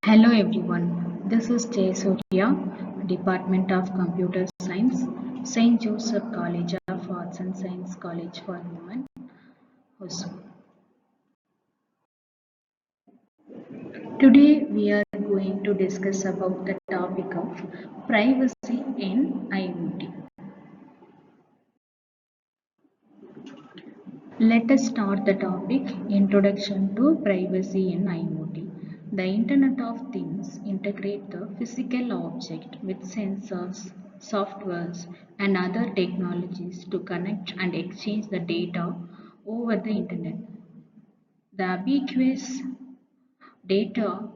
Hello everyone, this is Surya, Department of Computer Science, St. Joseph College of Arts and Science College for Women, Hosur. Today we are going to discuss about the topic of privacy in IoT. Let us start the topic Introduction to Privacy in IoT. The Internet of Things integrate the physical object with sensors, softwares, and other technologies to connect and exchange the data over the Internet. The ubiquitous data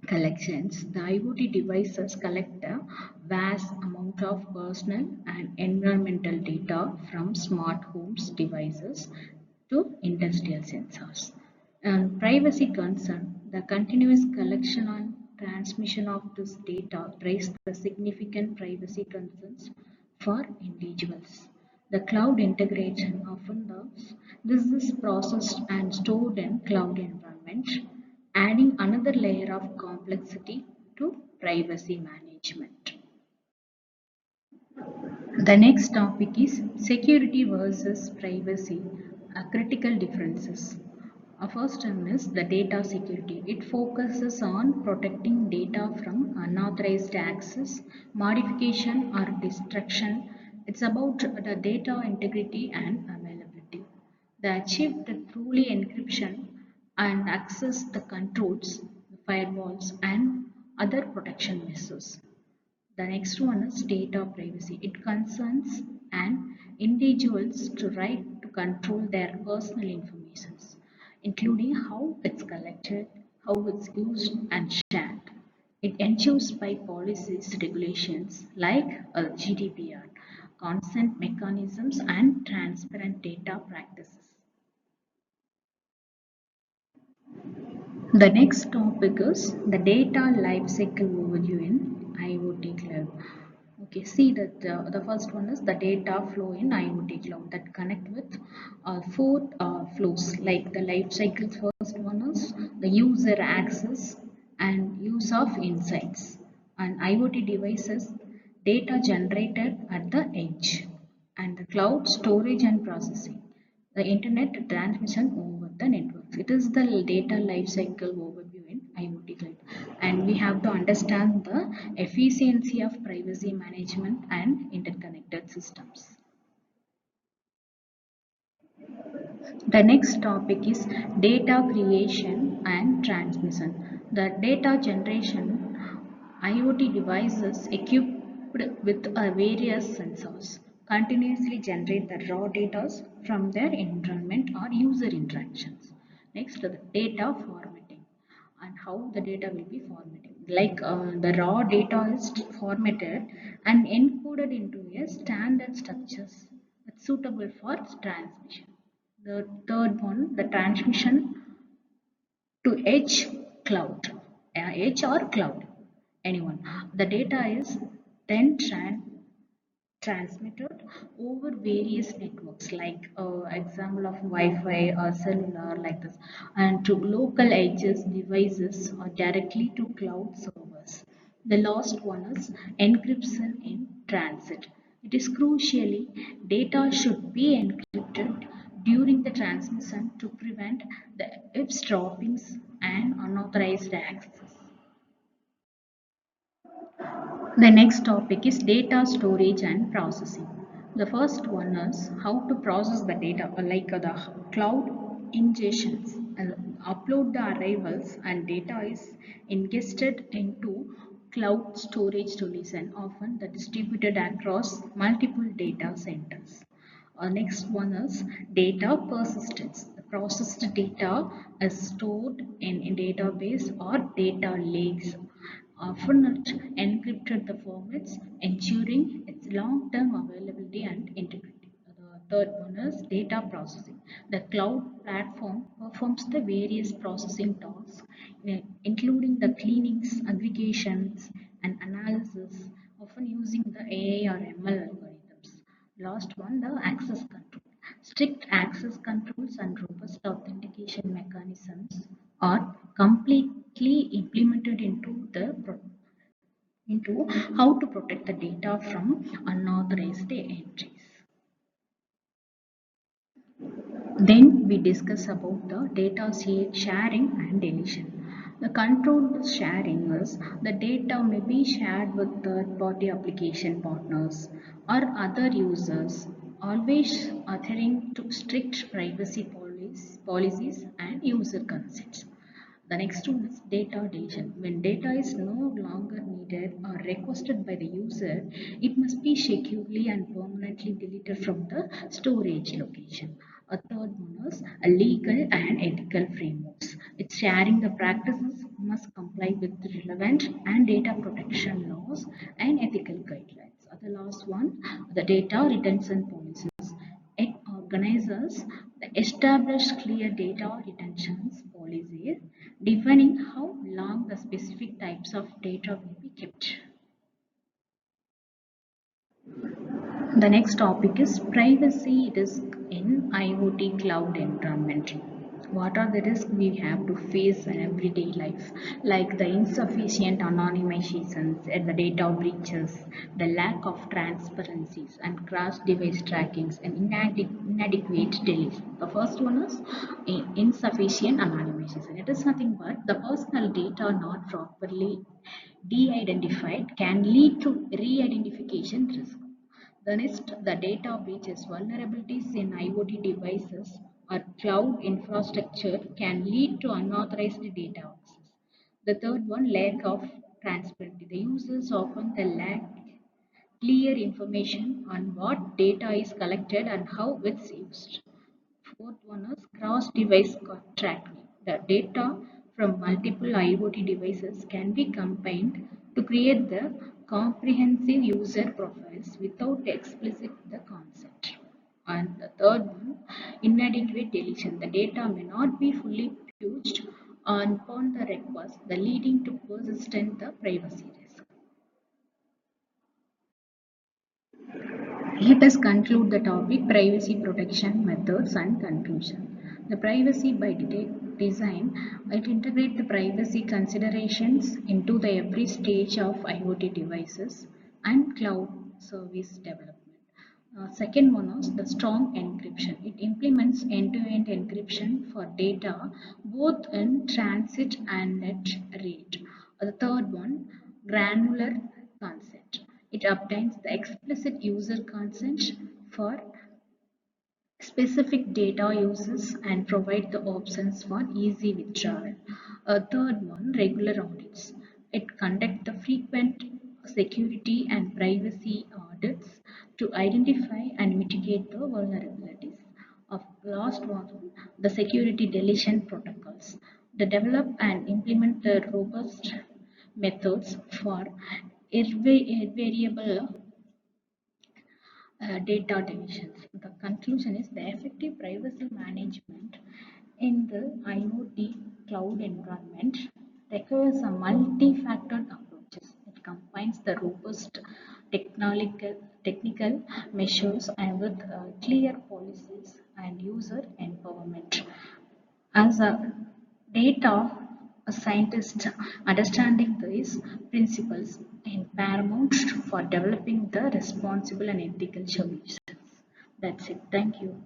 collections, the IoT devices collect a vast amount of personal and environmental data from smart homes devices to industrial sensors. And privacy concern, the continuous collection and transmission of this data raise the significant privacy concerns for individuals. The cloud integration often does this is processed and stored in cloud environment, adding another layer of complexity to privacy management. The next topic is security versus privacy, critical differences. First one is the data security. It focuses on protecting data from unauthorized access, modification or destruction. It's about the data integrity and availability. The achieved truly encryption and access the controls, firewalls and other protection measures. The next one is data privacy. It concerns an individuals to right to control their personal information, including how it's collected, how it's used and shared. It ensures by policies, regulations like GDPR, consent mechanisms and transparent data practices. The next topic is the data lifecycle overview in IoT cloud. Okay, see that the first one is the data flow in IoT cloud that connect with four flows like the life cycles. First one is the user access and use of insights and IoT devices data generated at the edge and the cloud storage and processing, the internet transmission over the networks. It is the data lifecycle overview in IoT cloud, and we have to understand the efficiency of privacy management and interconnected systems. The next topic is data creation and transmission. The data generation IoT devices equipped with various sensors continuously generate the raw data from their environment or user interactions. Next, the data formatting and how the data will be formatted. Like the raw data is formatted and encoded into a standard structures that's suitable for transmission. The third one, the transmission to edge cloud, edge or cloud, anyone. The data is then transmitted over various networks like example of Wi-Fi or cellular like this and to local edges devices or directly to cloud servers. The last one is encryption in transit. It is crucially data should be encrypted during the transmission to prevent the eavesdroppings and unauthorized access. The next topic is data storage and processing. The first one is how to process the data, like the cloud ingestions. Upload the arrivals and data is ingested into cloud storage solution, often the distributed across multiple data centers. Next one is data persistence. The processed data is stored in database or data lakes, often encrypted the formats, ensuring its long-term availability and integrity. The third one is data processing. The cloud platform performs the various processing tasks, including the cleanings, aggregations, and analysis, often using the AI or ML algorithms. Last one, the access control. Strict access controls and robust authentication mechanisms are complete practically implemented into how to protect the data from unauthorized entries. Then we discuss about the data sharing and deletion. The controlled sharing is the data may be shared with third-party application partners or other users, always adhering to strict privacy policies and user consents. The next one is data deletion. When data is no longer needed or requested by the user, it must be securely and permanently deleted from the storage location. A third one is a legal and ethical frameworks. It's sharing the practices must comply with the relevant and data protection laws and ethical guidelines. The last one, the data retention policies. It organizes the established clear data retentions policies defining how long the specific types of data will be kept. The next topic is privacy risk in IoT cloud environment. What are the risks we have to face in everyday life, like the insufficient anonymizations and the data breaches, the lack of transparencies and cross-device trackings and inadequate deletion. The first one is insufficient anonymization. It is nothing but the personal data not properly de-identified can lead to re-identification risk. The next, the data breaches vulnerabilities in IoT devices or cloud infrastructure can lead to unauthorized data access. The third one, lack of transparency. The users often they lack clear information on what data is collected and how it's used. Fourth one is cross-device tracking. The data from multiple IoT devices can be combined to create the comprehensive user profiles without explicit the consent. And the third one, inadequate deletion. The data may not be fully purged upon the request, the leading to persistent the privacy risk. Let us conclude the topic privacy protection methods and conclusion. The privacy by design, it integrates the privacy considerations into the every stage of IoT devices and cloud service development. Second one is the strong encryption. It implements end-to-end encryption for data both in transit and at rate. The third one, granular consent. It obtains the explicit user consent for specific data uses and provide the options for easy withdrawal. A third one, regular audits. It conducts the frequent security and privacy audits to identify and mitigate the vulnerabilities. Of last one, the security deletion protocols. They develop and implement the robust methods for variable data deletions. The conclusion is the effective privacy management in the IoT cloud environment requires a multi-factor approaches. It combines the robust technical measures and with clear policies and user empowerment. As a data scientist, understanding these principles is paramount for developing the responsible and ethical solutions. That's it. Thank you.